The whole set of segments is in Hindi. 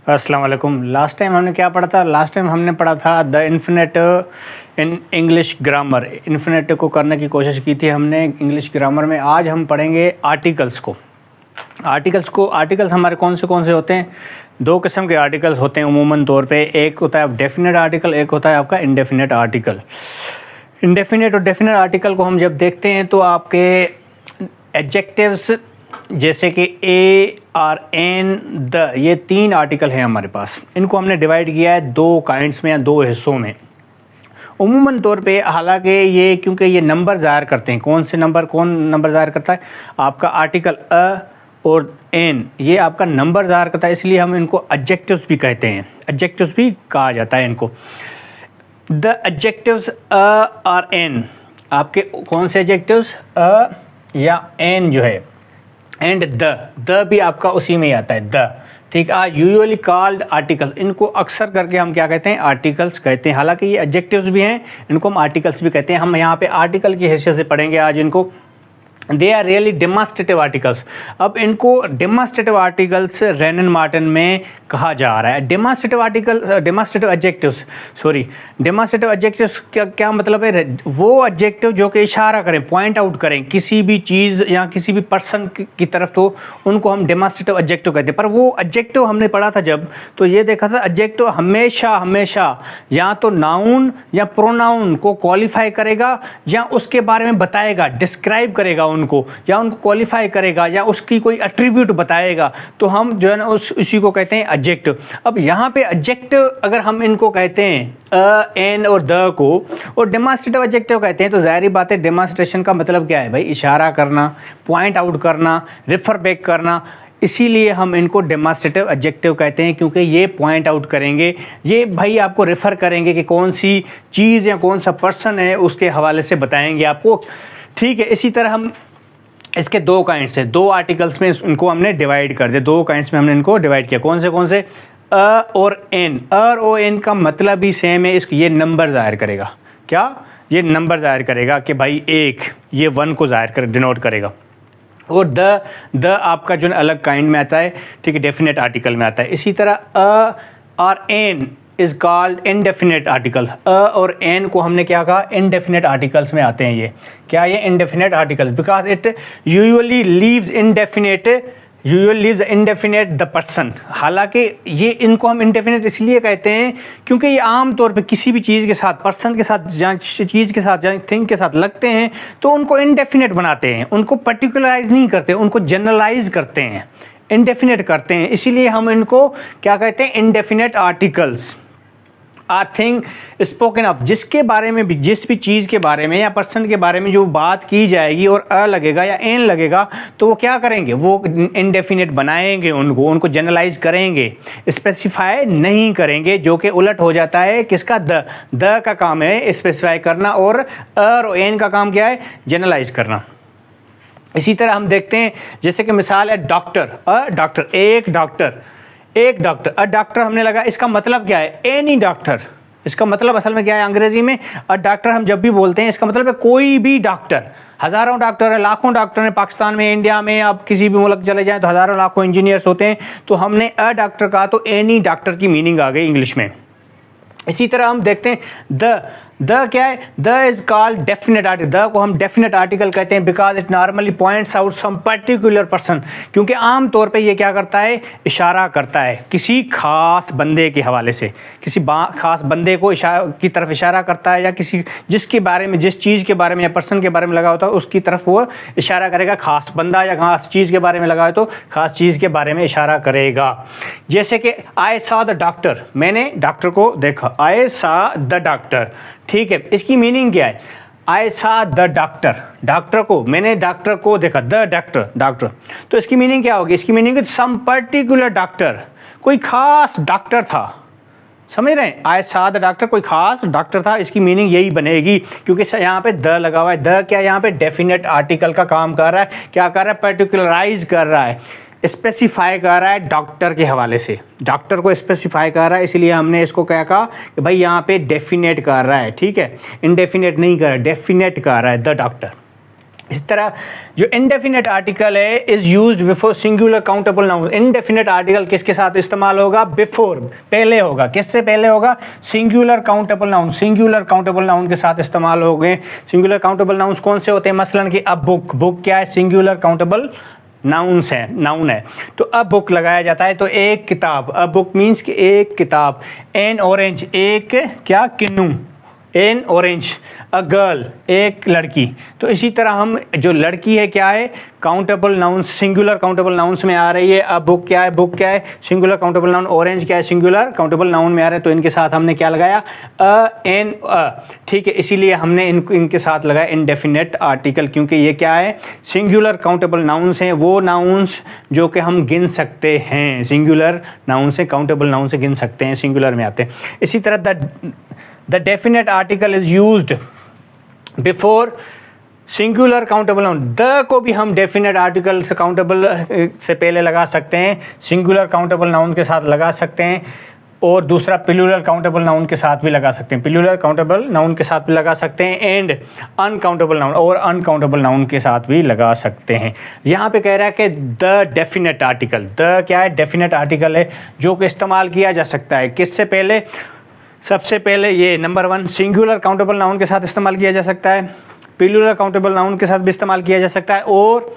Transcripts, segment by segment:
अस्सलाम वालेकुम। लास्ट टाइम हमने क्या पढ़ा था? लास्ट टाइम हमने पढ़ा था the infinite in English grammar. Infinite को करने की कोशिश की थी हमने इंग्लिश ग्रामर में। आज हम पढ़ेंगे आर्टिकल्स को। आर्टिकल्स हमारे कौन से होते हैं? दो किस्म के आर्टिकल्स होते हैं उमूमन तौर पे। एक होता है डेफिनेट आर्टिकल, एक होता है आपका इंडेफिनेट आर्टिकल। इंडेफिनेट और डेफिनेट आर्टिकल को हम जब देखते हैं तो आपके एडजेक्टिव्स जैसे कि ए, आर, एन, द, ये तीन आर्टिकल हैं हमारे पास। इनको हमने डिवाइड किया है दो काइंड्स में या दो हिस्सों में उमूमन तौर पे। हालांकि ये क्योंकि ये नंबर ज़ाहिर करते हैं, कौन नंबर ज़ाहिर करता है? आपका आर्टिकल अ और एन, ये आपका नंबर ज़ाहिर करता है, इसलिए हम इनको एडजेक्टिव्स भी कहते हैं। एडजेक्टिव्स भी कहा जाता है इनको। द एडजेक्टिव्स अ और एन, आपके कौन से एडजेक्टिव्स? अ या एन जो है, एंड द भी आपका उसी में ही आता है, द। ठीक, आर यूजुअली कॉल्ड आर्टिकल्स। इनको अक्सर करके हम क्या कहते हैं? आर्टिकल्स कहते हैं। हालांकि ये एडजेक्टिव्स भी हैं, इनको हम आर्टिकल्स भी कहते हैं। हम यहाँ पे आर्टिकल की हैसियत से पढ़ेंगे आज इनको। They are really demonstrative articles. अब इनको डेमोन्स्ट्रेटिव आर्टिकल्स रेनन मार्टिन में कहा जा रहा है। डेमोन्स्ट्रेटिव एडजेक्टिव्स क्या मतलब है? वो एडजेक्टिव जो कि इशारा करें, पॉइंट आउट करें किसी भी चीज़ या किसी भी पर्सन की तरफ, तो उनको हम डेमोन्स्ट्रेटिव एडजेक्टिव कहते हैं। पर वो एडजेक्टिव हमने पढ़ा था जब, तो ये देखा था एडजेक्टिव हमेशा या तो नाउन या प्रोनाउन को क्वालिफाई करेगा या उसके बारे में बताएगा, डिस्क्राइब करेगा उनको, या उनको क्वालिफाई करेगा या उसकी कोई एट्रीब्यूट बताएगा, तो हम जो है ना उसी को कहते हैं एडजेक्टिव। अब यहाँ पे एडजेक्टिव अगर हम इनको कहते हैं अ, एन और द को, और डेमोन्स्ट्रेटिव एडजेक्टिव कहते हैं, तो ज़ाहिर बात है डेमोन्स्ट्रेशन का मतलब क्या है भाई? इशारा करना, पॉइंट आउट करना, रेफर बैक करना। इसीलिए हम इनको डेमोन्स्ट्रेटिव एडजेक्टिव कहते हैं, क्योंकि ये पॉइंट आउट करेंगे, ये भाई आपको रेफ़र करेंगे कि कौन सी चीज़ या कौन सा पर्सन है, उसके हवाले से बताएंगे आपको। ठीक है, इसी तरह हम इसके दो काइंड्स हैं, दो आर्टिकल्स में इनको हमने डिवाइड कर दिया। दो काइंड्स में हमने इनको डिवाइड किया। कौन से? अ और एन। अ और एन का मतलब भी सेम है। ये नंबर ज़ाहिर करेगा। क्या? ये नंबर ज़ाहिर करेगा कि भाई एक, ये 1 को ज़ाहिर कर डिनोट करेगा। और द आपका जो अलग काइंड में आता है, ठीक है, डेफिनेट आर्टिकल में आता है। इसी तरह अ और an is called indefinite article. A और एन को हमने क्या कहा? इनडेफिनेट आर्टिकल्स में आते हैं ये। क्या ये indefinite articles? Because it usually leaves indefinite the person. हालांकि ये इनको हम इनडेफिनेट इसलिए कहते हैं क्योंकि ये आम तौर पे किसी भी चीज़ के साथ, पर्सन के साथ या चीज़ के साथ या थिंग के साथ लगते हैं, तो उनको इनडेफिनेट बनाते हैं, उनको पर्टिकुलराइज नहीं करते, उनको जनरलाइज करते हैं, इनडेफिनेट करते हैं। इसीलिए हम इनको क्या कहते हैं? Indefinite articles. Are thing spoken of, जिसके बारे में भी, जिस भी चीज़ के बारे में या पर्सन के बारे में जो बात की जाएगी और अ लगेगा या एन लगेगा, तो वो क्या करेंगे? वो इनडेफिनेट बनाएंगे, उनको जनरलाइज करेंगे, स्पेसिफाई नहीं करेंगे, जो कि उलट हो जाता है किसका? द का काम है स्पेसिफाई करना, और अ और एन का काम क्या है? जनरलाइज करना। इसी तरह हम देखते हैं, जैसे कि मिसाल है डॉक्टर। एक डॉक्टर, अ डॉक्टर हमने लगा, इसका मतलब क्या है? Any doctor. इसका मतलब असल में क्या है अंग्रेजी में? अ डॉक्टर हम जब भी बोलते हैं, इसका मतलब है कोई भी डॉक्टर। हज़ारों डॉक्टर है, लाखों डॉक्टर हैं पाकिस्तान में, इंडिया में, आप किसी भी मुल्क चले जाएं तो हज़ारों लाखों इंजीनियर्स होते हैं। तो हमने अ डॉक्टर कहा तो एनी डॉक्टर की मीनिंग आ गई इंग्लिश में। इसी तरह हम देखते हैं द क्या है? The is called definite article. The को हम डेफिनेट आर्टिकल कहते हैं because it normally points out some particular person, क्योंकि आम तौर पे ये क्या करता है? इशारा करता है किसी खास बंदे के हवाले से, किसी खास बंदे को की तरफ इशारा करता है, या किसी जिसके बारे में, जिस चीज़ के बारे में या पर्सन के बारे में लगा होता है उसकी तरफ वो इशारा करेगा। खास बंदा या खास चीज़ के बारे में लगा है तो खास चीज़ के बारे में इशारा करेगा। जैसे कि आई सॉ द डॉक्टर, मैंने डॉक्टर को देखा। आई सॉ द डॉक्टर, ठीक है, इसकी मीनिंग क्या है? I saw the doctor, doctor को, मैंने डॉक्टर को देखा। द डॉक्टर, तो इसकी मीनिंग क्या होगी? इसकी मीनिंग है सम पर्टिकुलर डॉक्टर, कोई खास डॉक्टर था। समझ रहे हैं? आई सॉ द डॉक्टर, कोई खास डॉक्टर था, इसकी मीनिंग यही बनेगी, क्योंकि यहाँ पे द लगा हुआ है। द क्या यहाँ पे डेफिनेट आर्टिकल का काम कर रहा है? क्या कर रहा है? पर्टिकुलराइज कर रहा है, स्पेसिफाई कर रहा है डॉक्टर के हवाले से, डॉक्टर को स्पेसिफाई कर रहा है। इसलिए हमने इसको क्या कहा कि भाई यहाँ पे डेफिनेट कर रहा है, ठीक है, इनडेफिनेट नहीं कर रहा है, डेफिनेट कर रहा है द डॉक्टर। इस तरह जो इंडेफिनेट आर्टिकल है is used before singular countable noun. Indefinite article किसके साथ इस्तेमाल होगा? बिफोर, पहले होगा। किससे पहले होगा? Singular countable noun. Singular countable noun के साथ इस्तेमाल हो गए। सिंगुलर काउंटेबल नाउन्स कौन से होते हैं? मसलन कि अ बुक, बुक क्या है? सिंगुलर काउंटेबल नाउन्स है, नाउन है। तो अ बुक लगाया जाता है तो एक किताब, अ बुक मीन्स कि एक किताब। एन ऑरेंज, एक क्या? किन्नू। एन ऑरेंज, अ गर्ल, एक लड़की। तो इसी तरह हम जो लड़की है क्या है? Countable nouns, singular countable nouns में आ रही है। अब बुक क्या है? बुक क्या है? Singular countable noun. ऑरेंज क्या है? सिंगुलर काउंटेबल नाउन में आ रहा है। तो इनके साथ हमने क्या लगाया? अ एन अ, ठीक है। इसीलिए हमने इनके साथ लगाया इनडेफिनेट आर्टिकल, क्योंकि ये क्या है? सिंगुलर काउंटेबल नाउन्स हैं, वो नाउन्स जो कि हम गिन सकते हैं। सिंगुलर नाउन से, काउंटेबल नाउन से गिन सकते हैं, सिंगुलर में आते हैं। इसी तरह the definite article is used before singular countable noun. The को भी हम डेफिनेट आर्टिकल से, काउंटेबल से पहले लगा सकते हैं, सिंगुलर काउंटेबल नाउन के साथ लगा सकते हैं, और दूसरा प्लूरल काउंटेबल नाउन के साथ भी लगा सकते हैं। प्लूरल काउंटेबल नाउन के साथ भी लगा सकते हैं, एंड अनकाउंटेबल नाउन, और अनकाउंटेबल नाउन के साथ भी लगा सकते हैं। यहाँ पे कह रहा है कि द डेफिनेट आर्टिकल, द क्या है? डेफिनेट आर्टिकल है जो कि इस्तेमाल किया जा सकता है किससे पहले? सबसे पहले ये नंबर 1 सिंगुलर काउंटेबल नाउन के साथ इस्तेमाल किया जा सकता है, प्लूरल काउंटेबल नाउन के साथ भी इस्तेमाल किया जा सकता है, और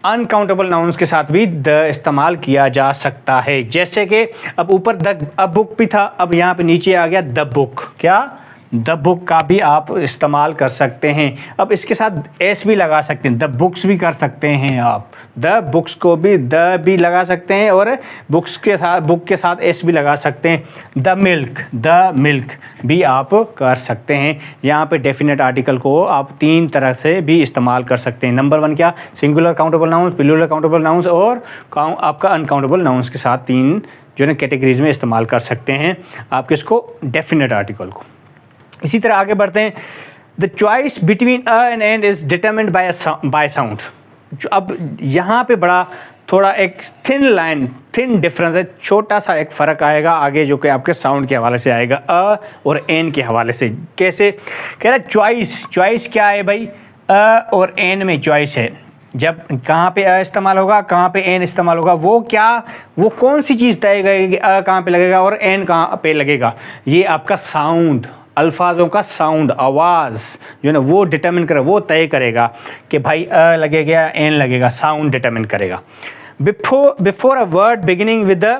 अनकाउंटेबल नाउन्स के साथ भी द इस्तेमाल किया जा सकता है। जैसे कि अब ऊपर द अ बुक भी था, अब यहाँ पे नीचे आ गया द बुक। क्या? द बुक का भी आप इस्तेमाल कर सकते हैं। अब इसके साथ एस भी लगा सकते हैं, द बुक्स भी कर सकते हैं आप। द बुक्स को भी द भी लगा सकते हैं, और बुक्स के साथ, बुक के साथ एस भी लगा सकते हैं। द मिल्क भी आप कर सकते हैं। यहाँ पे डेफिनेट आर्टिकल को आप 3 तरह से भी इस्तेमाल कर सकते हैं। नंबर 1 क्या? Singular countable nouns, plural countable nouns, और आपका अनकाउंटेबल नाउन्स के साथ 3 जो है कैटेगरीज में इस्तेमाल कर सकते हैं आप किसको? डेफिनेट आर्टिकल को। इसी तरह आगे बढ़ते हैं। The choice between a and and is determined by sound. अब यहाँ पे बड़ा थोड़ा एक थिन डिफरेंस है, छोटा सा एक फ़र्क आएगा आगे, जो कि आपके साउंड के हवाले से आएगा, अ और एन के हवाले से। कैसे? कह रहा है चॉइस क्या है भाई? अ और एन में चॉइस है। जब कहाँ पे अ इस्तेमाल होगा, कहाँ पे एन इस्तेमाल होगा, वो कौन सी चीज़ तय करेगी अ कहाँ पे लगेगा और एन कहाँ पे लगेगा? ये आपका साउंड, अल्फाजों का साउंड, आवाज़ जो है ना, वो डिटरमिन करे, वो तय करेगा कि भाई अ लगेगा या एन लगेगा। साउंड डिटरमिन करेगा। Before a word beginning with the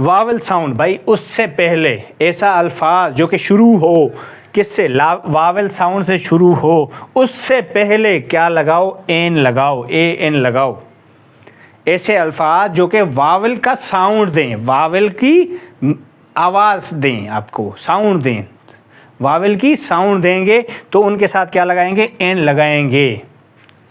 vowel sound, भाई उससे पहले ऐसा अल्फाज जो कि शुरू हो किससे? वावल साउंड से शुरू हो, उससे पहले क्या लगाओ? एन लगाओ, ए एन लगाओ। ऐसे अल्फाज जो कि वावल का साउंड दें, वावल की आवाज़ दें, आपको साउंड दें, वावल की साउंड देंगे, तो उनके साथ क्या लगाएंगे? एन लगाएंगे।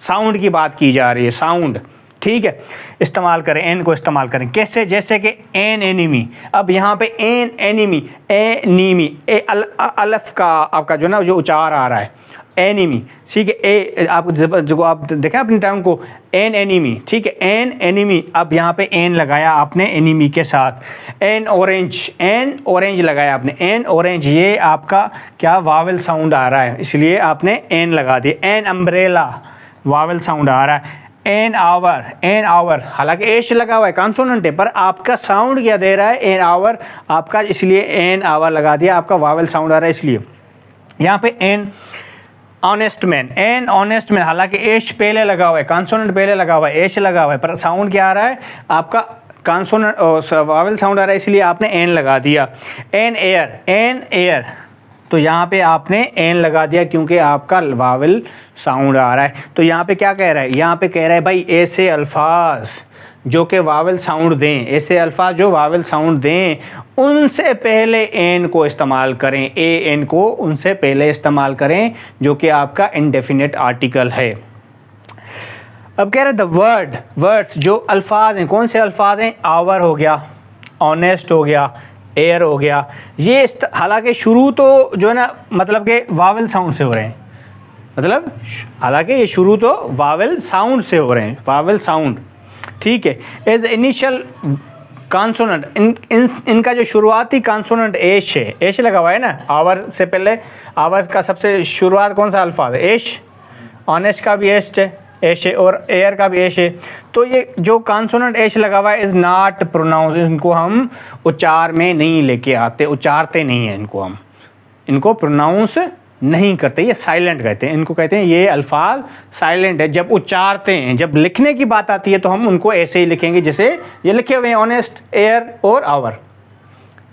साउंड की बात की जा रही है, साउंड, ठीक है। इस्तेमाल करें, एन को इस्तेमाल करें। कैसे? जैसे कि एन एनिमी। अब यहाँ पे एन एनिमी, एनीमी, अलफ का आपका जो ना जो उच्चार आ रहा है, एनिमी, ठीक है। ए आप जो आप देखें अपनी टाइम को, एन एनिमी, ठीक है, एन एनिमी। अब यहाँ पे एन लगाया आपने एनिमी के साथ। एन ऑरेंज लगाया आपने, एन ऑरेंज, ये आपका क्या? वावल साउंड आ रहा है, इसलिए आपने एन लगा दिया। एन अम्ब्रेला, वावल साउंड आ रहा है। एन आवर, हालांकि एश लगा हुआ है, कॉन्सोनेंट है, पर आपका साउंड क्या दे रहा है? एन आवर आपका, इसलिए एन आवर लगा दिया, आपका वावल साउंड आ रहा है इसलिए। यहाँ पे एन ऑनेस्ट मैन, हालांकि एश पहले लगा हुआ है, कॉन्सोनेंट पहले लगा हुआ है, एश लगा हुआ है, पर साउंड क्या आ रहा है? आपका कॉन्सोनेंट वावल साउंड आ रहा है, इसलिए आपने एन लगा दिया। एन एयर, तो यहाँ पे आपने एन लगा दिया क्योंकि आपका वावल साउंड आ रहा है। तो यहाँ पे क्या कह रहा है? यहाँ पे कह रहा है भाई ऐसे अल्फाज जो कि वावल साउंड दें, ऐसे अल्फाज जो वावल साउंड दें, उनसे पहले एन को इस्तेमाल करें, ए एन को उनसे पहले इस्तेमाल करें, जो कि आपका इंडेफिनेट आर्टिकल है। अब कह रहे द वर्ड्स जो अल्फाज हैं, कौन से अल्फाज हैं? आवर हो गया, ऑनेस्ट हो गया, एयर हो गया। ये हालांकि शुरू तो जो है ना, मतलब कि वावल साउंड से हो रहे हैं, मतलब हालांकि ये शुरू तो वावल साउंड से हो रहे हैं, वावल साउंड, ठीक है। एज इनिशियल कॉन्सोनेंट, इनका जो शुरुआती कॉन्सोनेंट एश है, एश लगा हुआ है ना, आवर से पहले, आवर का सबसे शुरुआत कौन सा अल्फाज है? एश, ऑनेस्ट का भी एच है और एयर का भी एच है। तो ये जो कॉन्सोनेंट एच लगा हुआ है इज़ नॉट प्रोनाउंस, इनको हम उच्चार में नहीं लेके आते, उच्चारते नहीं हैं इनको, हम इनको प्रोनाउंस नहीं करते, ये साइलेंट कहते हैं, इनको कहते हैं ये अल्फाज साइलेंट है। जब उच्चारते हैं, जब लिखने की बात आती है तो हम उनको ऐसे ही लिखेंगे जैसे ये लिखे हुए हैं ऑनेस्ट, एयर और आवर,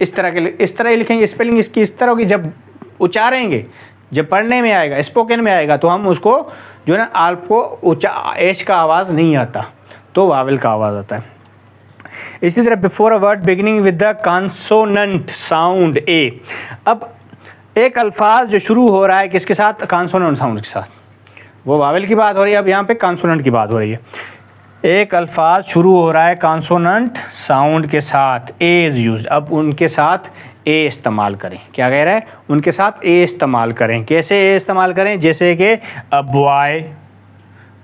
इस तरह ही लिखेंगे। स्पेलिंग इसकी इस तरह होगी। जब उच्चारेंगे, जब पढ़ने में आएगा, स्पोकन में आएगा, तो हम उसको जो है ना आपको एच का आवाज़ नहीं आता, तो वावेल का आवाज़ आता है। इसी तरह before a word beginning with the consonant sound a. अब एक अल्फाज जो शुरू हो रहा है किसके साथ? कॉन्सोनेंट साउंड के साथ, वो वावेल की बात हो रही है। अब यहाँ पे कॉन्सोनेंट की बात हो रही है। एक अल्फाज शुरू हो रहा है कॉन्सोनेंट साउंड के साथ, ए इज़ यूज्ड। अब उनके साथ ए इस्तेमाल करें। क्या कह रहा है? उनके साथ ए इस्तेमाल करें। कैसे ए इस्तेमाल करें? जैसे कि अ बॉय,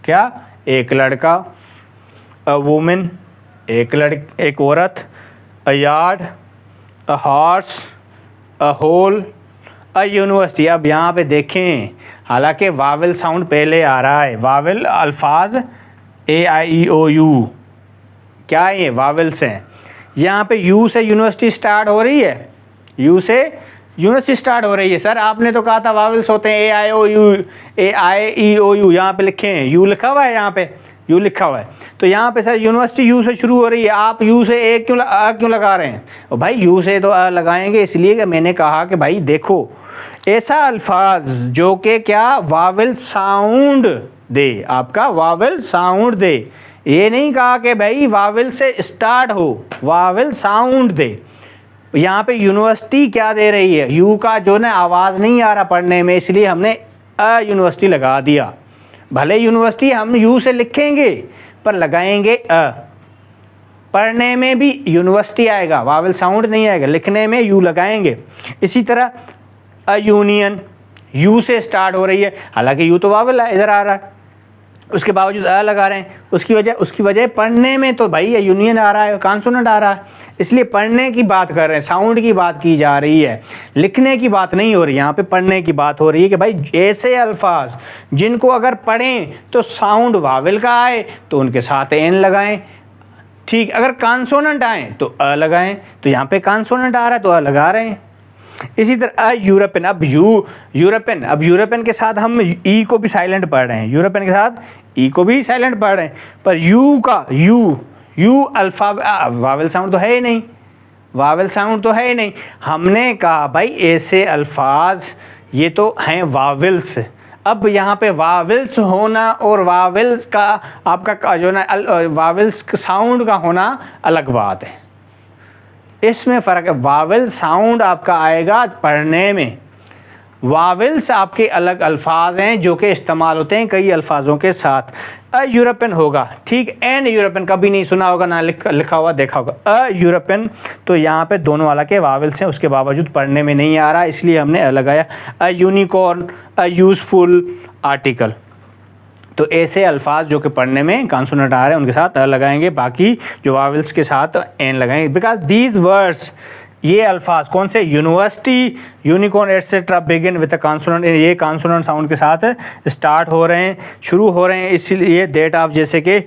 क्या? एक लड़का, अ वुमेन, एक औरत, a yard, a horse, a hole, a university. अब यहाँ पे देखें, हालांकि वावेल साउंड पहले आ रहा है, वावेल अल्फाज ए आई ई ओ यू, क्या है ये? वावेल्स हैं। यहाँ पे यू से यूनिवर्सिटी स्टार्ट हो रही है, यू से यूनिवर्सिटी स्टार्ट हो रही है। सर आपने तो कहा था वावेल्स होते हैं ए आई ओ you, A I E O you, यहाँ पे लिखे हैं, यू लिखा हुआ है, यहाँ पे यू लिखा हुआ है। तो यहाँ पे सर यूनिवर्सिटी यू से शुरू हो रही है, आप यू से ए क्यों लगा रहे हैं? और भाई यू से तो लगाएंगे इसलिए कि मैंने कहा कि भाई देखो, ऐसा अल्फाज जो कि क्या वावेल साउंड दे, आपका वावेल साउंड दे। ये नहीं कहा कि भाई वावेल से स्टार्ट हो, वावेल साउंड दे। यहाँ पे यूनिवर्सिटी क्या दे रही है? यू का जो ना आवाज़ नहीं आ रहा पढ़ने में, इसलिए हमने अ यूनिवर्सिटी लगा दिया। भले यूनिवर्सिटी हम यू से लिखेंगे पर लगाएंगे अ। पढ़ने में भी यूनिवर्सिटी आएगा, वावेल साउंड नहीं आएगा, लिखने में यू लगाएंगे। इसी तरह अ यूनियन, यू से स्टार्ट हो रही है, हालांकि यू तो वावेल इधर आ रहा है, उसके बावजूद अ लगा रहे हैं। उसकी वजह पढ़ने में तो भाई यूनियन आ रहा है, कॉन्सोनेंट आ रहा है, इसलिए पढ़ने की बात कर रहे हैं, साउंड की बात की जा रही है, लिखने की बात नहीं हो रही। यहाँ पे पढ़ने की बात हो रही है कि भाई ऐसे अल्फाज जिनको अगर पढ़ें तो साउंड वावेल का आए तो उनके साथ एन लगाएं, ठीक। अगर कॉन्सोनेंट आए तो अ लगाएं, तो यहाँ पे कॉन्सोनेंट आ रहा है तो अ लगा रहे हैं। इसी तरह यूरोपियन, अब यूरोपियन के साथ हम ई को भी साइलेंट पढ़ रहे हैं, यूरोपियन के साथ ई को भी साइलेंट पढ़ रहे हैं, पर यू का यू अल्फा वावेल साउंड तो है ही नहीं, वावेल साउंड तो है ही नहीं। हमने कहा भाई ऐसे अल्फाज ये तो हैं वावेल्स। अब यहाँ पे वावेल्स होना और वावेल्स का आपका जो ना वावेल्स साउंड का होना अलग बात है, इसमें फ़र्क है। वावेल साउंड आपका आएगा पढ़ने में, वावेल्स आपके अलग अल्फाज हैं जो कि इस्तेमाल होते हैं कई अल्फाजों के साथ। अ यूरोपियन होगा, ठीक। एन यूरोपियन कभी नहीं सुना होगा, ना लिखा हुआ देखा होगा। अ यूरोपियन, तो यहाँ पे दोनों वाला के वावेल्स हैं, उसके बावजूद पढ़ने में नहीं आ रहा, इसलिए हमने अ लगाया। A unicorn, a useful article, तो ऐसे अल्फाज जो कि पढ़ने में कॉन्सोनेंट आ रहे हैं उनके साथ अ लगाएंगे, बाकी जो वावेल्स के साथ एन लगाएंगे। बिकॉज दीज वर्ड्स, ये अल्फाज कौन से? University, unicorn etcetera begin with a consonant, ये कॉन्सोनेंट साउंड के साथ स्टार्ट हो रहे हैं, शुरू हो रहे हैं, इसलिए डेट ऑफ जैसे कि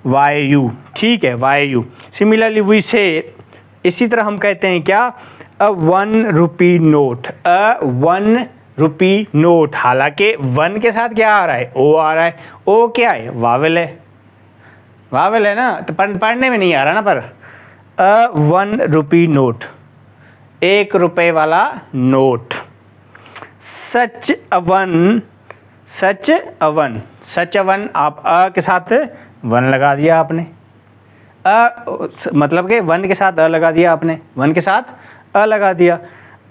वाई यू, ठीक है, वाई यू। सिमिलरली वी से, इसी तरह हम कहते हैं क्या? अ 1 रुपी नोट, अ 1 रुपी नोट, हालांकि 1 के साथ क्या आ रहा है? ओ आ रहा है। ओ क्या है? वावेल है, वावेल है ना, तो पढ़ने में नहीं आ रहा ना। पर अ 1 रुपी नोट, 1 रुपये वाला नोट। सच अवन, सच अवन, सच अवन, आप अ के साथ 1 लगा दिया आपने, मतलब कि 1 के साथ अ लगा दिया आपने, 1 के साथ अ लगा दिया।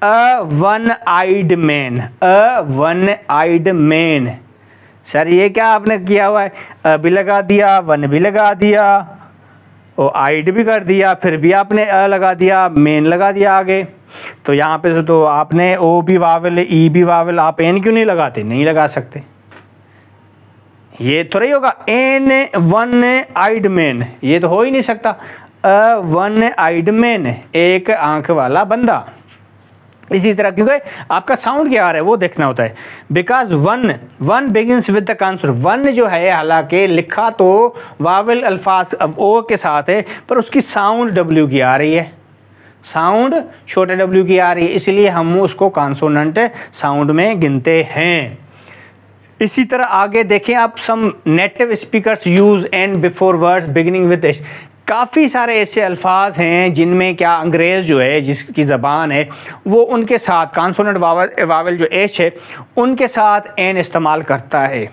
अ 1 आइड मैन, अ 1 आइड मैन, सर ये क्या आपने किया हुआ है? अ भी लगा दिया, 1 भी लगा दिया, और आइड भी कर दिया, फिर भी आपने अ लगा दिया, मेन लगा दिया आगे। तो यहाँ पे तो आपने ओ भी वावेल, ई भी वावेल, आप एन क्यों नहीं लगाते? नहीं लगा सकते, ये तो नहीं होगा। एन 1 आइड मैन, ये तो हो ही नहीं सकता। 1 आइड मैन, एक आंख वाला बंदा। इसी तरह, क्योंकि आपका साउंड क्या आ रहा है वो देखना होता है। Because one begins with the consonant, one जो है हालांकि लिखा तो वावेल अल्फाज अब ओ के साथ है, पर उसकी साउंड डब्ल्यू की आ रही है, साउंड छोटे डब्ल्यू की आ रही है, इसलिए हम उसको कॉन्सोनेंट साउंड में गिनते हैं। इसी तरह आगे देखें आप, some native speakers use and before words beginning with H. काफ़ी सारे ऐसे अल्फाज हैं जिनमें क्या अंग्रेज़ जो है जिसकी ज़बान है वो उनके साथ कॉन्सोनेंट वावल जो एच है उनके साथ एन इस्तेमाल करता है।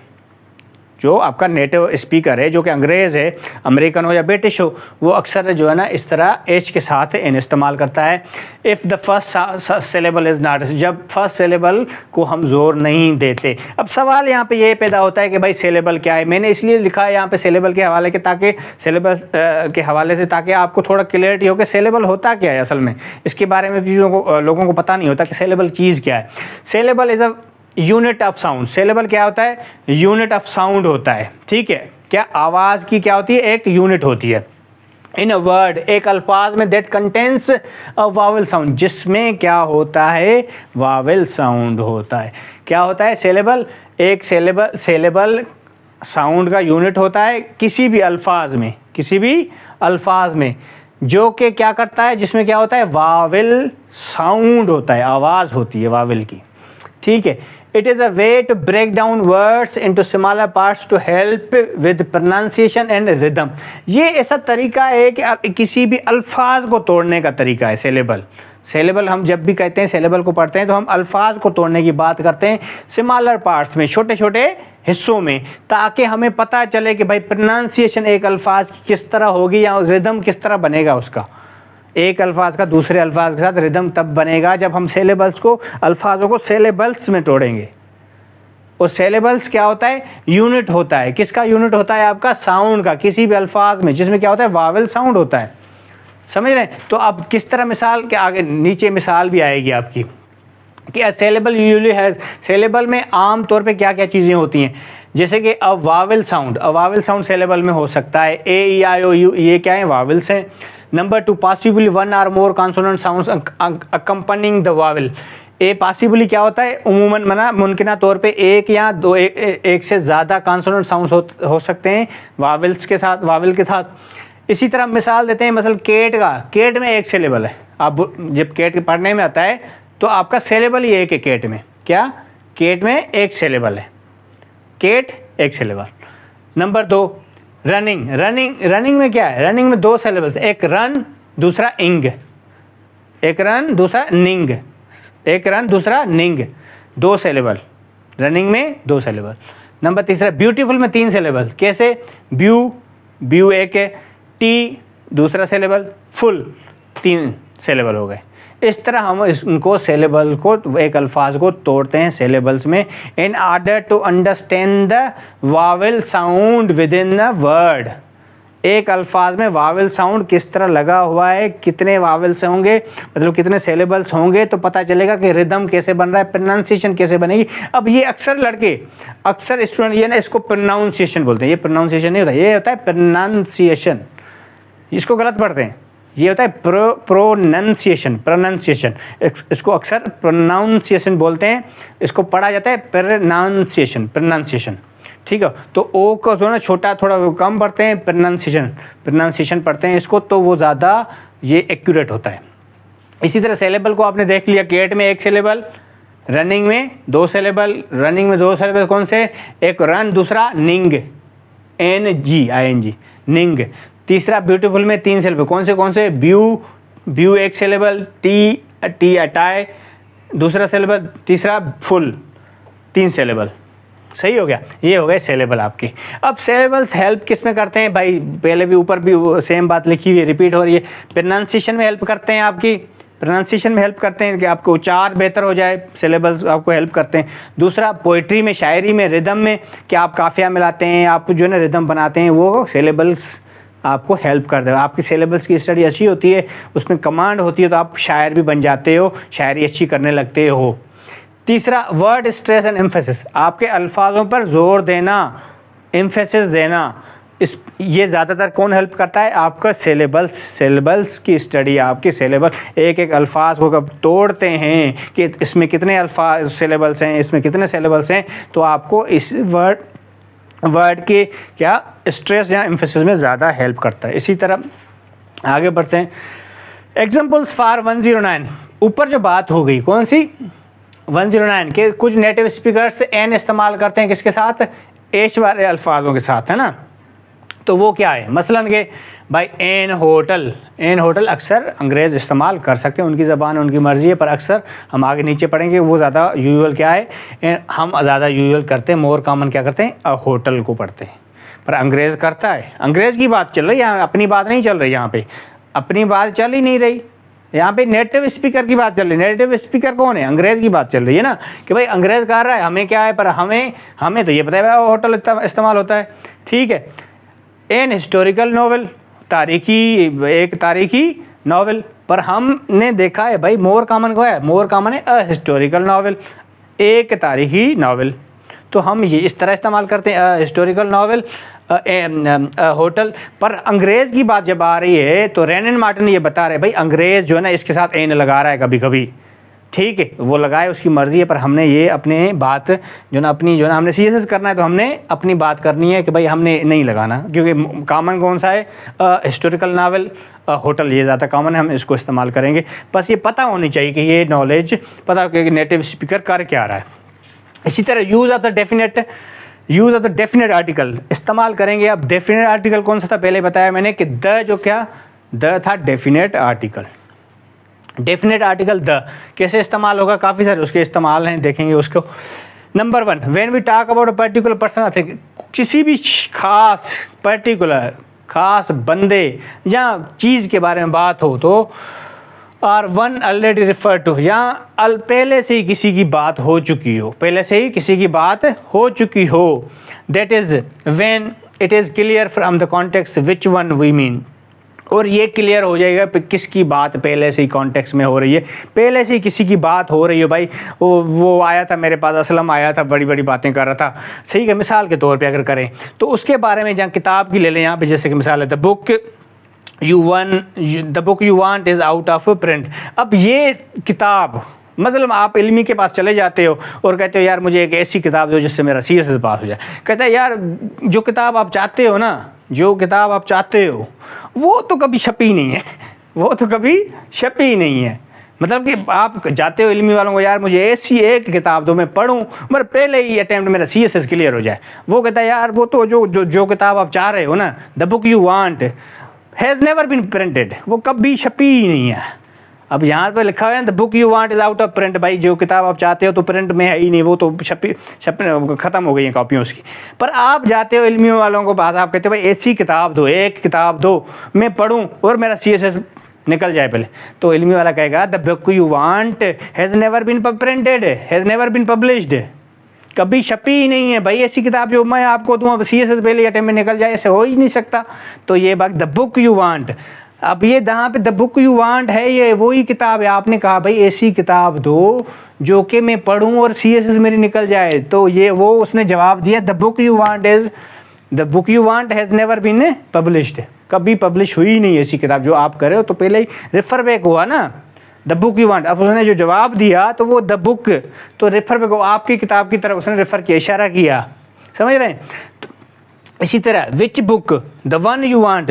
जो आपका नेटिव स्पीकर है जो कि अंग्रेज़ है, अमेरिकन हो या ब्रिटिश हो, वो अक्सर जो है ना इस तरह एच के साथ एन इस्तेमाल करता है। If the first syllable is not, जब फर्स्ट सिलेबल को हम जोर नहीं देते। अब सवाल यहाँ पे ये पैदा होता है कि भाई सिलेबल क्या है। मैंने इसलिए लिखा है यहाँ पे सिलेबल के हवाले के, ताकि सिलेबस के हवाले से, ताकि आपको थोड़ा क्लियरिटी हो कि सिलेबल होता क्या है असल में। इसके बारे में चीज़ों को लोगों को पता नहीं होता कि सिलेबल चीज़ क्या है। Syllable is a unit of sound. Syllable क्या होता है? यूनिट ऑफ साउंड होता है, ठीक है। क्या आवाज़ की क्या होती है? एक यूनिट होती है। इन अ वर्ड, एक अल्फाज में, that contains a Wavell sound, जिसमें क्या होता है? वावेल साउंड होता है। क्या होता है? सिलेबल एक सिलेबल साउंड का यूनिट होता है किसी भी अल्फाज में, किसी भी अल्फाज में, जो कि क्या करता है, जिसमें क्या होता है? वावेल साउंड होता है, आवाज़ होती है वावेल की, ठीक है। It is a way to break down words into smaller parts to help with pronunciation and rhythm। ये ऐसा तरीका है कि किसी भी अल्फाज को तोड़ने का तरीका है सिलेबल। हम जब भी कहते हैं सिलेबल को पढ़ते हैं तो हम अल्फाज को तोड़ने की बात करते हैं स्मॉलर पार्ट्स में, छोटे छोटे हिस्सों में, ताकि हमें पता चले कि भाई प्रोनाउंसिएशन एक अल्फाज की किस तरह होगी या रिदम किस तरह बनेगा उसका। एक अल्फाज का दूसरे अल्फाज के साथ रिदम तब बनेगा जब हम सिलेबल्स को, अल्फाजों को सिलेबल्स में तोड़ेंगे। और सिलेबल्स क्या होता है? यूनिट होता है। किसका यूनिट होता है? आपका साउंड का, किसी भी अल्फाज में जिसमें क्या होता है? वावेल साउंड होता है। समझ रहे हैं? तो अब किस तरह मिसाल के आगे नीचे मिसाल भी आएगी आपकी कि सिलेबल यूजुअली हैज़, सिलेबल में आम तौर पे क्या क्या चीज़ें होती हैं, जैसे कि अ वावेल साउंड सिलेबल में हो सकता है। ए ई आई ओ यू, ये क्या है? वावेल्स हैं। Number 2, possibly one or more consonant sounds accompanying the vowel. A possibly क्या होता है? उमूमन मना मुमकिना तौर पे एक या दो, एक से ज़्यादा कॉन्सोनेंट साउंड्स हो सकते हैं वावेल्स के साथ, वावेल के साथ। इसी तरह मिसाल देते हैं, मसल केट का, केट में एक सिलेबल है। आप जब केट पढ़ने में आता है तो आपका सिलेबल ही एक है केट में। क्या? केट में एक सिलेबल है, केट एक सिलेबल। नंबर 2, रनिंग में क्या है? रनिंग में दो सिलेबल्स, एक रन दूसरा इंग, एक रन दूसरा निंग, एक रन दूसरा निंग, दो सिलेबल। रनिंग में दो सिलेबल। नंबर 3, ब्यूटीफुल में 3 सिलेबल। कैसे? ब्यू एक है, टी दूसरा सिलेबल, फुल 3 सिलेबल हो गए। इस तरह हम इनको सिलेबल को, एक अल्फाज को तोड़ते हैं सिलेबल्स में, in order to understand the vowel sound within the word. एक अल्फाज में वावेल साउंड किस तरह लगा हुआ है, कितने वावेल्स होंगे, मतलब कितने सिलेबल्स होंगे, तो पता चलेगा कि रिदम कैसे बन रहा है, प्रोनाउंसिएशन कैसे बनेगी। अब ये अक्सर स्टूडेंट ये ना इसको प्रोनाउंसिएशन बोलते हैं, ये प्रोनाउंसिएशन नहीं होता, ये होता है प्रोनाउंसिएशन। इसको गलत पढ़ते हैं, ये होता है प्रोनाउंसिएशन। इसको अक्सर प्रोनाउंसिएशन बोलते हैं, इसको पढ़ा जाता है प्रोनाउंसिएशन, ठीक है। तो ओ को जो ना छोटा थोड़ा कम पढ़ते हैं, प्रोनाउंसिएशन पढ़ते हैं इसको, तो वो ज़्यादा ये एक्यूरेट होता है। इसी तरह सिलेबल को आपने देख लिया, केट में एक सिलेबल, रनिंग में दो सिलेबल। रनिंग में दो सिलेबल कौन से? एक रन दूसरा निंग, NG निंग। तीसरा ब्यूटीफुल में 3 सिलेबल, कौन से? ब्यू एक सिलेबल, टी अटाए दूसरा सिलेबल, तीसरा फुल 3 सिलेबल। सही हो गया? ये हो गए सिलेबल आपके। अब सिलेबल्स हेल्प किस में करते हैं भाई? पहले भी ऊपर भी सेम बात लिखी हुई है, रिपीट हो रही है। प्रोनाउंसिएशन में हेल्प करते हैं, आपकी प्रोनाउंसिएशन में हेल्प करते हैं कि आपको उच्चार बेहतर हो जाए, सिलेबल्स आपको हेल्प करते हैं। दूसरा पोइट्री में, शायरी में, रिदम में कि आप काफिया मिलाते हैं, आप जो है ना रिदम बनाते हैं, वो सिलेबल्स आपको हेल्प कर देगा। आपकी सिलेबस की स्टडी अच्छी होती है, उसमें कमांड होती है, तो आप शायर भी बन जाते हो, शायरी अच्छी करने लगते हो। तीसरा, वर्ड स्ट्रेस एंड एम्फेसिस, आपके अल्फाजों पर जोर देना, एम्फेसिस देना। इस ये ज़्यादातर कौन हेल्प करता है? आपका सिलेबल्स की स्टडी, आपके सिलेबस एक एक अल्फाज को कब तोड़ते हैं कि इसमें कितने अल्फाज सिलेबल्स हैं, इसमें कितने सिलेबल्स हैं, तो आपको इस वर्ड के क्या स्ट्रेस या एम्फेसिस में ज़्यादा हेल्प करता है। इसी तरह आगे बढ़ते हैं। एग्जाम्पल्स फॉर 109, ऊपर जो बात हो गई कौन सी 109 के कुछ नेटिव स्पीकर्स एन इस्तेमाल करते हैं किसके साथ? एच वाले अल्फाजों के साथ, है ना। तो वो क्या है? मसलन के भाई एन होटल अक्सर अंग्रेज़ इस्तेमाल कर सकते हैं, उनकी ज़बान उनकी मर्ज़ी है, पर अक्सर हम आगे नीचे पढ़ेंगे वो ज़्यादा यूजुअल क्या है, हम ज़्यादा यूजुअल करते हैं, मोर कॉमन क्या करते हैं, होटल को पढ़ते हैं। पर अंग्रेज़ करता है, अंग्रेज़ की बात चल रही है यहाँ, अपनी बात नहीं चल रही, यहाँ पे अपनी बात चल ही नहीं रही, यहाँ पे नेटिव स्पीकर की बात चल रही है। नेटिव स्पीकर कौन है? अंग्रेज़ की बात चल रही है ना, कि भाई अंग्रेज़ कर रहा है, हमें क्या है, पर हमें तो ये पता है होटल इस्तेमाल होता है, ठीक है। एन हिस्टोरिकल नावल, तारीखी नावल, पर हमने देखा है भाई मोर कॉमन को है, मोर कॉमन है अ हिस्टोरिकल नावल, एक तारीखी नावल, तो हम ये इस तरह इस्तेमाल करते हैं अ हिस्टोरिकल नावल होटल। पर अंग्रेज़ की बात जब आ रही है तो रेनन मार्टिन ये बता रहे भाई अंग्रेज़ जो है ना इसके साथ एन लगा रहा है कभी कभी, ठीक है, वो लगाए उसकी मर्ज़ी है, पर हमने ये अपने बात जो ना अपनी जो ना हमने सीरियस करना है, तो हमने अपनी बात करनी है कि भाई हमने नहीं लगाना, क्योंकि कॉमन कौन सा है? हिस्टोरिकल नावल होटल, ये ज़्यादा कॉमन है, हम इसको इस्तेमाल करेंगे। बस ये पता होनी चाहिए कि ये नॉलेज पता कि नेटिव स्पीकर कर क्या रहा है। इसी तरह use of the definite article इस्तेमाल करेंगे। अब डेफिनेट आर्टिकल कौन सा था? पहले बताया मैंने कि द जो क्या द था definite article. Definite article the कैसे इस्तेमाल होगा? काफ़ी सारे उसके इस्तेमाल हैं, देखेंगे उसको। Number 1, when we talk about a particular person, किसी भी खास बंदे या चीज़ के बारे में बात हो तो are one already refer to, या पहले से ही किसी की बात हो चुकी हो, that is when it is clear from the context which one we mean, और ये क्लियर हो जाएगा कि किसकी बात पहले से ही कॉन्टेक्स्ट में हो रही है, पहले से ही किसी की बात हो रही है। भाई वो आया था मेरे पास, असलम आया था, बड़ी बड़ी बातें कर रहा था, सही है। मिसाल के तौर पे अगर करें तो उसके बारे में, जहाँ किताब की ले लें यहाँ पे, जैसे कि मिसाल है the book you want is out of print. अब ये किताब, मतलब आप इल्मी के पास चले जाते हो और कहते हो यार मुझे एक ऐसी किताब दो जिससे मेरा CSS पास हो जाए। कहता है यार जो किताब आप चाहते हो वो तो कभी छपी नहीं है, मतलब कि आप जाते हो इल्मी वालों को, यार मुझे ऐसी एक किताब दो मैं पढूं, मगर पहले ही अटैम्प्ट मेरा CSS क्लियर हो जाए। वो कहता है यार वो तो जो किताब आप चाह रहे हो ना, the book you want has never been printed, वो कभी छपी ही नहीं है। अब यहाँ पर लिखा हुआ है the book you want is out of print, भाई जो किताब आप चाहते हो तो प्रिंट में है ही नहीं, वो तो ख़त्म हो गई हैं कॉपियाँ उसकी। पर आप जाते हो इल्मी वालों को पास, आप कहते हो भाई ऐसी किताब दो, एक किताब दो मैं पढूं और मेरा CSS निकल जाए पहले, तो इल्मी वाला कहेगा the book you want has never been printed, has never been published, कभी छपी ही नहीं है। भाई ऐसी किताब जो मैं आपको दूँ अब CSS पहले अटैम्प्ट में निकल जाए, ऐसे हो ही नहीं सकता। तो ये बात द बुक यू वांट, अब ये जहाँ पे द बुक यू वांट है, ये वही किताब है। आपने कहा भाई ऐसी किताब दो जो कि मैं पढूं और CSS मेरी निकल जाए, तो ये वो उसने जवाब दिया the book you want has never been published, कभी पब्लिश हुई नहीं ऐसी किताब जो आप कर रहे हो। तो पहले ही रेफर बैक हुआ ना द बुक यू वांट। अब उसने जो जवाब दिया तो वो द बुक, तो रेफर बैक, आपकी किताब की तरफ उसने रेफर किया, इशारा किया, समझ रहे हैं। तो इसी तरह which book the one you want,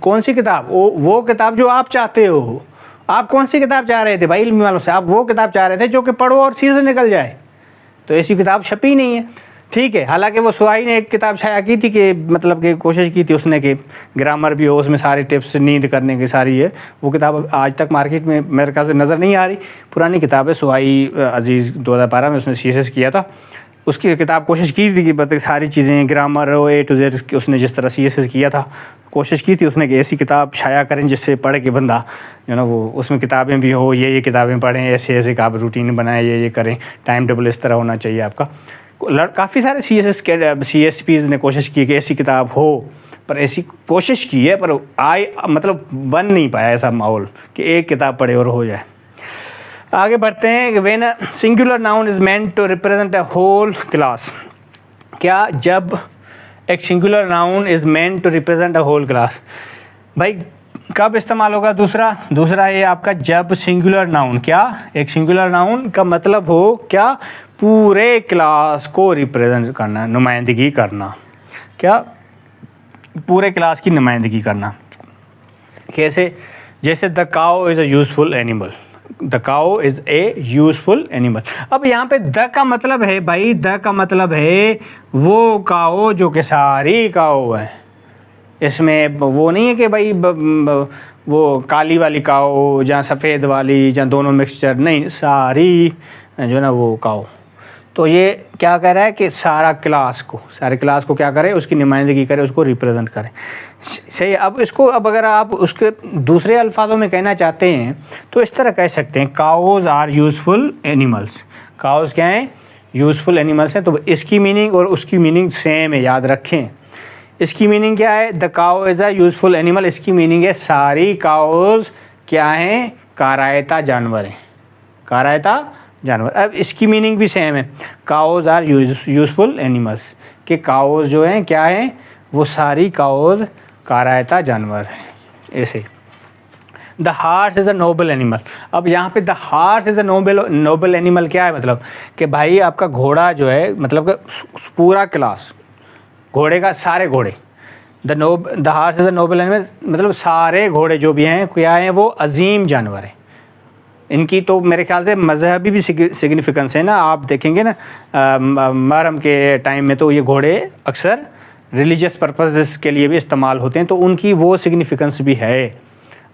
कौन सी किताब, वो किताब जो आप चाहते हो। आप कौन सी किताब चाह रहे थे भाई इल्मी वालों से? आप वो किताब चाह रहे थे जो कि पढ़ो और CSS निकल जाए, तो ऐसी किताब छपी नहीं है, ठीक है। हालांकि वो सुहाई ने एक किताब छाया की थी कि मतलब कि कोशिश की थी उसने कि ग्रामर भी हो, उसमें सारी टिप्स नींद करने की सारी है। वो किताब आज तक मार्केट में मेरे ख्याल से नज़र नहीं आ रही, पुरानी किताब है, सुहाई अजीज़ 2012 में उसने CSS किया था। उसकी किताब कोशिश की थी कि बता सारी चीज़ें ग्रामर A to Z उसने जिस तरह CSS किया था, कोशिश की थी उसने कि ऐसी किताब छाया करें जिससे पढ़ के बंदा जो ना वो उसमें किताबें भी हो, ये किताबें पढ़ें, ऐसे का आप रूटीन बनाएं, ये करें, टाइम टेबल इस तरह होना चाहिए आपका। काफ़ी सारे CSPs ने कोशिश की कि ऐसी किताब हो, पर ऐसी कोशिश की है पर मतलब बन नहीं पाया ऐसा माहौल कि एक किताब पढ़े और हो जाए। आगे बढ़ते हैं। When a singular noun is meant to represent a whole class, क्या जब एक singular noun is meant to represent a whole class. भाई कब इस्तेमाल होगा? दूसरा ये आपका जब सिंगुलर नाउन, क्या एक सिंगुलर नाउन का मतलब हो क्या? पूरे क्लास को रिप्रेजेंट करना, नुमाइंदगी करना, क्या पूरे क्लास की नुमाइंदगी करना। कैसे? जैसे the cow is a useful animal, the cow is a useful animal. अब यहाँ पे द का मतलब है भाई, द का मतलब है वो काउ जो कि सारी काउ है। इसमें वो नहीं है कि भाई वो काली वाली काउ या सफ़ेद वाली या दोनों मिक्सचर, नहीं, सारी जो है ना वो काउ। तो ये क्या कह रहा है कि सारे क्लास को क्या करे? उसकी नुमाइंदगी करे, उसको रिप्रेजेंट करे। सही। अब इसको अगर आप उसके दूसरे अल्फाजों में कहना चाहते हैं तो इस तरह कह सकते हैं, cows are useful animals. Cows क्या हैं? यूज़फुल एनिमल्स हैं। तो इसकी मीनिंग और उसकी मीनिंग सेम है, याद रखें। इसकी मीनिंग क्या है? The cow is a useful animal. इसकी मीनिंग है सारी काउज क्या हैं? कारायता जानवर हैं, कारायता जानवर। अब इसकी मीनिंग भी सेम है, काउज आर यूज़फुल एनिमल्स, कि काउज जो हैं क्या हैं? वो सारी काउज कारायता जानवर हैं। ऐसे the horse is a noble animal. अब यहाँ पे the horse is a noble animal क्या है? मतलब कि भाई आपका घोड़ा जो है, मतलब कि पूरा क्लास घोड़े का, सारे घोड़े, the horse is a noble animal, मतलब सारे घोड़े जो भी हैं क्या हैं? वो अजीम जानवर हैं। इनकी तो मेरे ख्याल से मजहबी भी सिग्निफिकेंस है ना। आप देखेंगे ना मुहर्रम के टाइम में तो ये घोड़े अक्सर रिलीजियस पर्पसेस के लिए भी इस्तेमाल होते हैं, तो उनकी वो सिग्निफिकेंस भी है।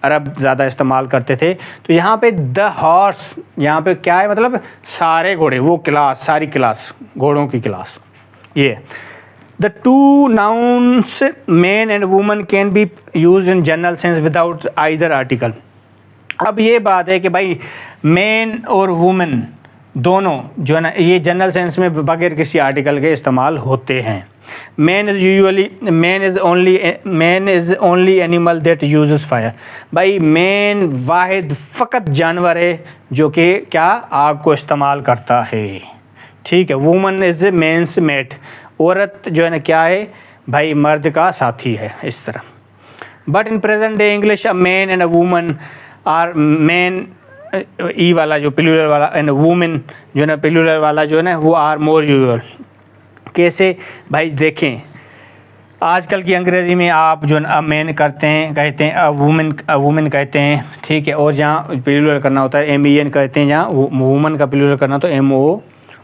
अरब ज़्यादा इस्तेमाल करते थे। तो यहाँ पे द हॉर्स, यहाँ पे क्या है? मतलब सारे घोड़े, वो क्लास, सारी क्लास, घोड़ों की क्लास। ये the two nouns man and woman can be used in general sense without either article. अब ये बात है कि भाई मैन और वुमेन दोनों जो है ना, ये जनरल सेंस में बगैर किसी आर्टिकल के इस्तेमाल होते हैं। Man is only animal that uses fire. भाई मैन वाहिद फ़कत जानवर है जो कि क्या? आग को इस्तेमाल करता है। ठीक है। Woman is man's mate. औरत जो है ना क्या है? भाई मर्द का साथी है, इस तरह। But in present day English a man and a woman are, man E वाला जो प्लूरल वाला, एंड वुमेन जो है ना प्लूरल वाला जो है ना, वो आर मोर यूजुअल। कैसे? भाई देखें, आजकल की अंग्रेज़ी में आप जो है मैन कहते हैं अ वुमेन कहते हैं। ठीक है। और जहाँ प्लूरल करना होता है MEN कहते हैं, जहाँ वुमन का प्लूरल करना तो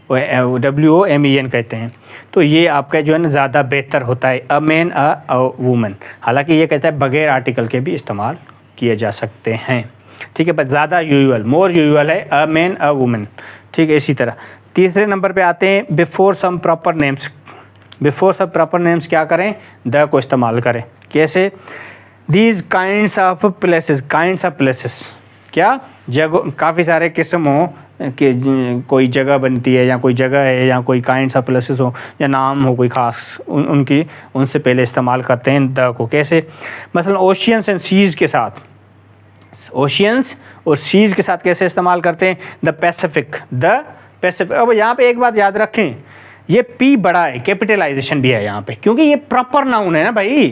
WOMEN कहते हैं। तो ये आपका जो है ना ज़्यादा बेहतर होता है, अ मैन अ वुमन। हालांकि ये कहता है बगैर आर्टिकल के भी इस्तेमाल किए जा सकते हैं। ठीक है। पर ज़्यादा यूजुअल, मोर यूजुअल है अ मैन अ वुमन। ठीक है। इसी तरह तीसरे नंबर पे आते हैं before some proper names. Before some proper names क्या करें? द को इस्तेमाल करें। कैसे? दीज काइंड्स ऑफ प्लेसेस, क्या जगह, काफ़ी सारे किस्म हो कि कोई जगह बनती है या कोई जगह है या कोई काइंड्स ऑफ प्लेसेस हो या नाम हो कोई ख़ास, उनसे पहले इस्तेमाल करते हैं द को। कैसे? मतलब ओशियंस एंड सीज़ के साथ, ओशियंस और सीज़ के साथ कैसे इस्तेमाल करते हैं? The Pacific. अब यहाँ पे एक बात याद रखें, ये P बड़ा है, कैपिटलाइजेशन भी है यहाँ पे, क्योंकि ये प्रॉपर नाउन है ना भाई।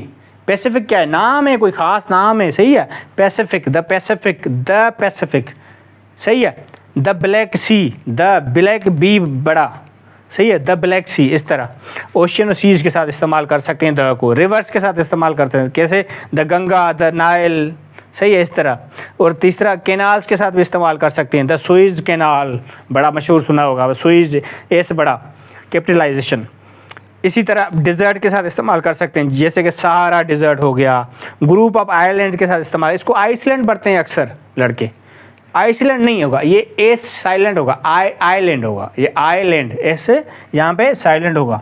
पैसिफिक क्या है? नाम है, कोई ख़ास नाम है। सही है। Pacific, the Pacific. सही है। The Black Sea, the Black B बड़ा। सही है। The Black Sea. इस तरह ओशियन और सीज़ के साथ इस्तेमाल कर सकते हैं द को। रिवर्स के साथ इस्तेमाल करते हैं। कैसे? The Ganga, the Nile. सही है। इस तरह। और तीसरा कैनाल्स के साथ भी इस्तेमाल कर सकते हैं। द सुइज़ कैनाल, बड़ा मशहूर सुना होगा, सुइज़, एस बड़ा, कैपिटलाइजेशन। इसी तरह डिज़र्ट के साथ इस्तेमाल कर सकते हैं, जैसे कि सहारा डिज़र्ट हो गया। ग्रुप ऑफ आइलैंड के साथ इस्तेमाल, इसको आइसलैंड पढ़ते हैं अक्सर लड़के। आइसलैंड नहीं होगा, ये एस साइलेंट होगा, आइलैंड होगा। ये आइलैंड, एस यहाँ पे साइलेंट होगा।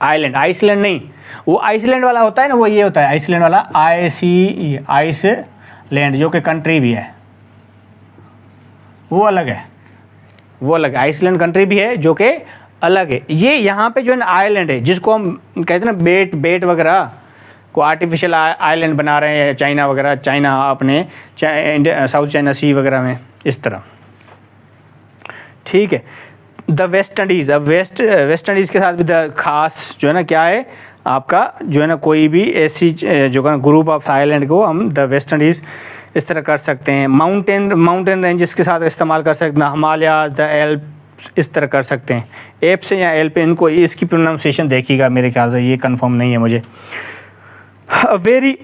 आइलैंड, आइसलैंड नहीं। वो आइसलैंड वाला होता है ना, वो ये होता है आइसलैंड वाला, आइसलैंड, जो कि कंट्री भी है, वो अलग है, वो अलग। आइसलैंड कंट्री भी है जो कि अलग है। ये यहाँ पे जो है ना आइलैंड है, जिसको हम कहते हैं ना बेट वगैरह को आर्टिफिशियल आइलैंड बना रहे हैं चाइना वगैरह, चाइना अपने साउथ चाइना सी वगैरह में, इस तरह। ठीक है। The West Indies. अब वेस्ट इंडीज़ के साथ भी द खास जो है ना क्या है? आपका जो है ना कोई भी ऐसी जो है ग्रुप ऑफ आइलैंड को हम द वेस्ट इंडीज़ इस तरह कर सकते हैं। माउंटेन रेंजेस के साथ इस्तेमाल कर सकते हैं, हिमालयाज़, द एल्प इस तरह कर सकते हैं। एप से या एल पे इनको इसकी प्रोनाउंसिएशन देखिएगा, मेरे ख्याल से ये कंफर्म नहीं है मुझे। Very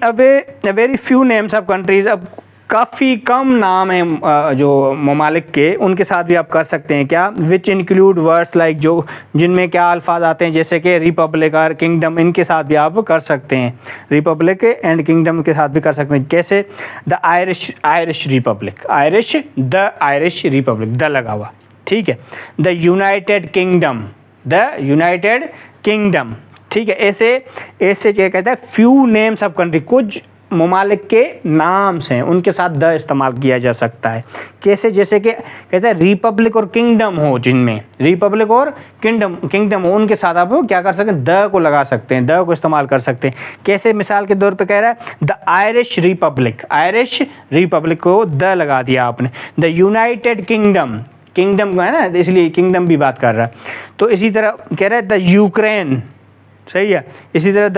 few names of countries, अब काफ़ी कम नाम हैं जो ममालिक के, उनके साथ भी आप कर सकते हैं क्या, विच इंक्लूड वर्ड्स लाइक, जो जिनमें क्या अल्फाज आते हैं जैसे कि रिपब्लिक और किंगडम, इनके साथ भी आप कर सकते हैं। रिपब्लिक एंड किंगडम के साथ भी कर सकते हैं। कैसे, the Irish Republic, the Irish Republic, the लगा हुआ, ठीक है। द यूनाइटेड किंगडम, ठीक है। ऐसे क्या कहता है, फ्यू नेम्स ऑफ कंट्री, कुछ ममालिक के नाम्स हैं उनके साथ द इस्तेमाल किया जा सकता है। कैसे, जैसे कि कहते हैं रिपब्लिक और किंगडम हो, जिनमें रिपब्लिक और किंगडम हो, उनके साथ आप क्या कर सकते हैं, द को लगा सकते हैं, द को इस्तेमाल कर सकते हैं। कैसे, मिसाल के तौर पे कह रहा है द आयरिश रिपब्लिक को द लगा दिया आपने। द यूनाइटेड किंगडम है ना, इसलिए किंगडम भी बात कर रहा है। तो इसी तरह कह रहा है द यूक्रेन, सही है। इसी तरह द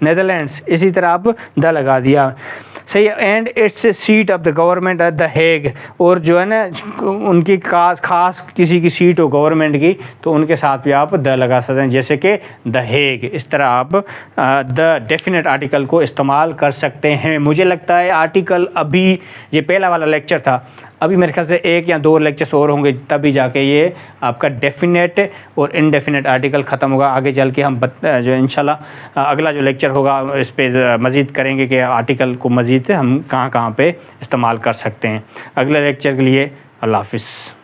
नेदरलैंड्स, इसी तरह आप द लगा दिया, सही है। And it's seat of the government at the Hague, और जो है ना उनकी खास किसी की सीट हो गवर्नमेंट की, तो उनके साथ भी आप द लगा सकते हैं, जैसे कि द हेग। इस तरह आप द डेफिनेट आर्टिकल को इस्तेमाल कर सकते हैं। मुझे लगता है आर्टिकल, अभी ये पहला वाला लेक्चर था, अभी मेरे ख्याल से 1 या 2 लेक्चर्स और होंगे, तभी जाके ये आपका डेफिनेट और इनडेफिनेट आर्टिकल ख़त्म होगा। आगे चल के हम जो इंशाल्लाह अगला जो लेक्चर होगा इस पे मज़ीद करेंगे कि आर्टिकल को मज़ीद हम कहाँ पे इस्तेमाल कर सकते हैं। अगले लेक्चर के लिए अल्लाह हाफ़िज़।